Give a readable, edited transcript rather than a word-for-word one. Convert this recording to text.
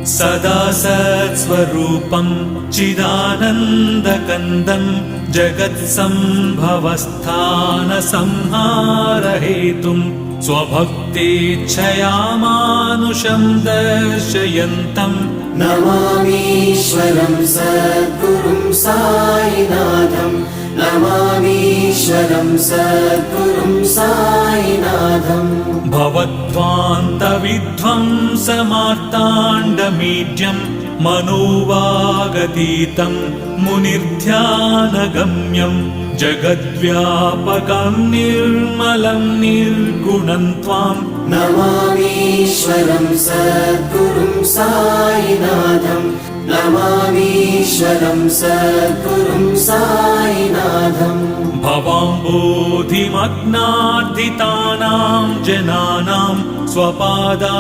सदा सत्स्वरूपं चिदानन्दकन्दं जगत्सम्भवस्थानसंहारहेतुं स्वभक्तेच्छया मानुषं दर्शयन्तम् नमामीश्वरं सद्गुरुं साईनाथं नमामीश्वरं सद्गुरुं साईनाथम् भवद्ध्वान्तविध्वंसमार्ताण्डमीड्यं मनोवागतीतं मुनिर्ध्यानगम्यं जगद्व्यापकं निर्मलं निर्गुणं त्वां नमामीश्वरं सद्गुरुं साईनाथं नमामीश्वरं सद्गुरुं साईनाथम् भवाम्बोधिमग्नार्दितानां जनानां स्वपादाश्रितानां